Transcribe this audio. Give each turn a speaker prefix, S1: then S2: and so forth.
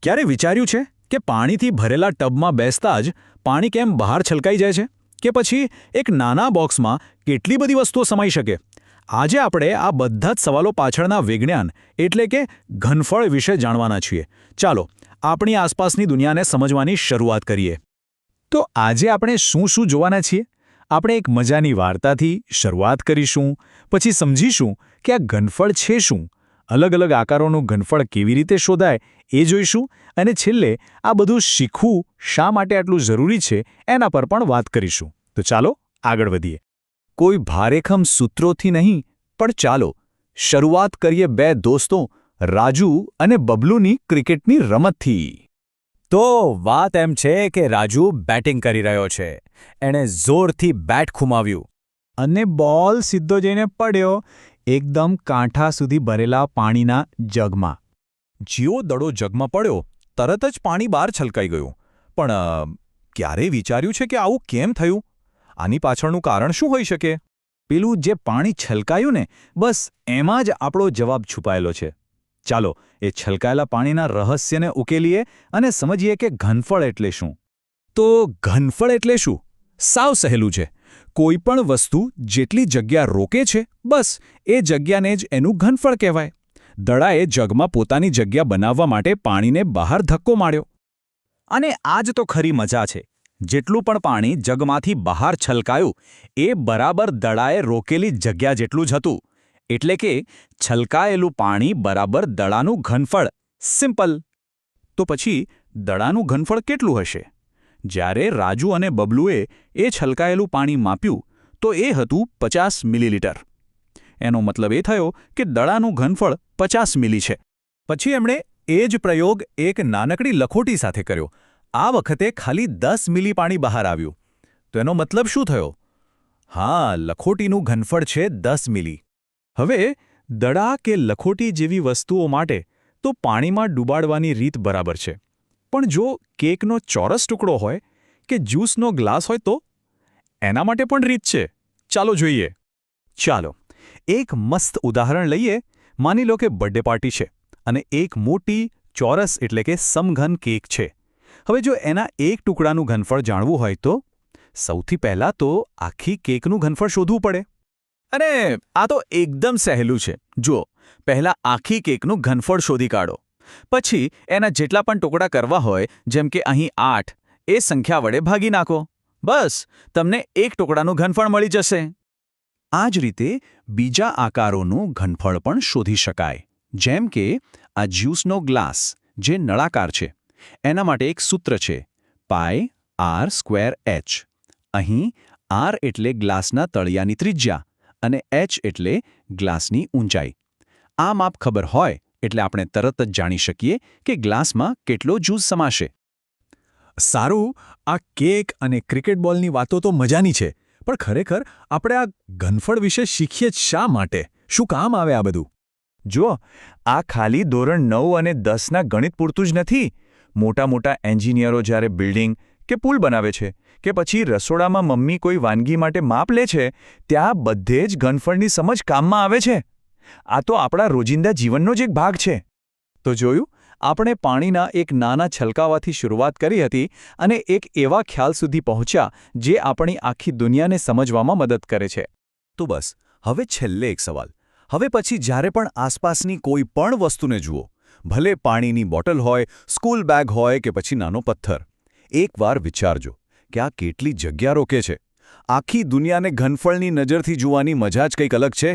S1: ક્યારે વિચાર્યું છે કે પાણીથી ભરેલા ટબમાં બેસતા જ પાણી કેમ બહાર છલકાઈ જાય છે? કે પછી એક નાના બોક્સમાં કેટલી બધી વસ્તુઓ સમાઈ શકે? આજે આપણે આ બધા જ સવાલો પાછળના વિજ્ઞાન એટલે કે ઘનફળ વિશે જાણવાના છીએ. ચાલો આપણી આસપાસની દુનિયાને સમજવાની શરૂઆત કરીએ. તો આજે આપણે શું જોવાના છીએ? આપણે એક મજાની વાર્તાથી શરૂઆત કરીશું, પછી સમજીશું કે આ ઘનફળ છે શું, અલગ અલગ આકારોનું ઘનફળ કેવી રીતે શોધાય એ જોઈશું, અને છેલ્લે આ બધું શીખવું શા માટે આટલું જરૂરી છે એના પર પણ વાત કરીશું. તો ચાલો આગળ વધીએ. કોઈ ભારેખમ સૂત્રોથી નહીં, પણ ચાલો શરૂઆત કરીએ બે દોસ્તો રાજુ અને બબલુની ક્રિકેટની રમતથી. તો વાત એમ છે કે રાજુ બેટિંગ કરી રહ્યો છે. એણે જોરથી બેટ ઘુમાવ્યું અને બોલ સીધો જઈને પડ્યો એકદમ કાંઠા સુધી ભરેલા પાણીના જગમાં. જેવો દડો જગમાં પડ્યો તરત જ પાણી બહાર છલકાઈ ગયું. પણ ક્યારે વિચાર્યું છે કે આવું કેમ થયું? આની પાછળનું કારણ શું હોઈ શકે? પેલું જે પાણી છલકાયું ને, બસ એમાં જ આપણો જવાબ છુપાયેલો છે. ચાલો એ છલકાયેલા પાણીના રહસ્યને ઉકેલીએ અને સમજીએ કે ઘનફળ એટલે શું. તો ઘનફળ એટલે શું? સાવ સહેલું છે. કોઈ પણ વસ્તુ જેટલી જગ્યા રોકે છે, બસ એ જગ્યાને જ એનું ઘનફળ કહેવાય. દડાએ જગમાં પોતાની જગ્યા બનાવવા માટે પાણીને બહાર ધક્કો માર્યો. અને આ જ તો ખરી મજા છે. જેટલું પણ પાણી જગમાંથી બહાર છલકાયું એ બરાબર દડાએ રોકેલી જગ્યા જેટલું જ હતું. એટલે કે છલકાયેલું પાણી બરાબર દડાનું ઘનફળ. સિમ્પલ. તો પછી દડાનું ઘનફળ કેટલું હશે? જ્યારે રાજુ અને બબલુએ એ છલકાયેલું પાણી માપ્યું તો એ હતું 50 મિલીલીટર. એનો મતલબ એ થયો કે દડાનું ઘનફળ 50 મિલી છે. પછી એમણે એ જ પ્રયોગ એક નાનકડી લખોટી સાથે કર્યો. આ વખતે ખાલી 10 મિલી પાણી બહાર આવ્યું. તો એનો મતલબ શું થયો? હા, લખોટીનું ઘનફળ છે 10 મિલી. હવે દડા કે લખોટી જેવી વસ્તુઓ માટે તો પાણીમાં ડૂબાડવાની રીત બરાબર છે. પણ જો કેકનો ચોરસ ટુકડો હોય કે જ્યુસનો ગ્લાસ હોય તો? એના માટે પણ રીત છે. ચાલો જોઈએ. ચાલો એક મસ્ત ઉદાહરણ લઈએ. માની લો કે બર્થડે પાર્ટી છે અને એક મોટી ચોરસ એટલે કે સમઘન કેક છે. હવે જો એના એક ટુકડાનું ઘનફળ જાણવું હોય તો સૌથી પહેલાં તો આખી કેકનું ઘનફળ શોધવું પડે. અને આ તો એકદમ સહેલું છે. જુઓ, પહેલાં આખી કેકનું ઘનફળ શોધી કાઢો. પછી એના જેટલા પણ ટુકડા કરવા હોય, જેમ કે અહીં 8, એ સંખ્યા વડે ભાગી નાખો. બસ તમને એક ટુકડાનું ઘનફળ મળી જશે. આ જ રીતે બીજા આકારોનું ઘનફળ પણ શોધી શકાય. જેમ કે આ જ્યુસનો ગ્લાસ જે નળાકાર છે, એના માટે એક સૂત્ર છે πr²h. અહીં r એટલે ગ્લાસના તળિયાની ત્રિજ્યા અને h એટલે ગ્લાસની ઊંચાઈ. આ માપ ખબર હોય એટલે આપણે તરત જ જાણી શકીએ કે ગ્લાસમાં કેટલો જ્યુસ સમાશે. સારું, આ કેક અને ક્રિકેટ બોલની વાતો તો મજાની છે, પણ ખરેખર આપણે આ ઘનફળ વિશે શીખીએ જ શા માટે? શું કામ આવે આ બધું? જુઓ, આ ખાલી ધોરણ 9 અને 10ના ગણિત પૂરતું જ નથી. મોટા મોટા એન્જિનિયરો જ્યારે બિલ્ડિંગ કે પુલ બનાવે છે કે પછી રસોડામાં મમ્મી કોઈ વાનગી માટે માપ લે છે, ત્યાં બધે જ ઘનફળની સમજ કામમાં આવે છે. આ તો આપણા રોજિંદા જીવનનો જ એક ભાગ છે. તો જોયું, આપણે પાણીના એક નાના છલકાવાથી શરૂઆત કરી હતી અને એક એવા ખ્યાલ સુધી પહોંચ્યા જે આપણી આખી દુનિયાને સમજવામાં મદદ કરે છે. તો બસ હવે છેલ્લે એક સવાલ. હવે પછી જ્યારે પણ આસપાસની કોઈ પણ વસ્તુને જુઓ, ભલે પાણીની બોટલ હોય, સ્કૂલ બેગ હોય કે પછી નાનો પથ્થર, એકવાર વિચારજો કે આ કેટલી જગ્યા રોકે છે. આખી દુનિયાને ઘનફળની નજરથી જોવાની મજા જ કંઈક અલગ છે.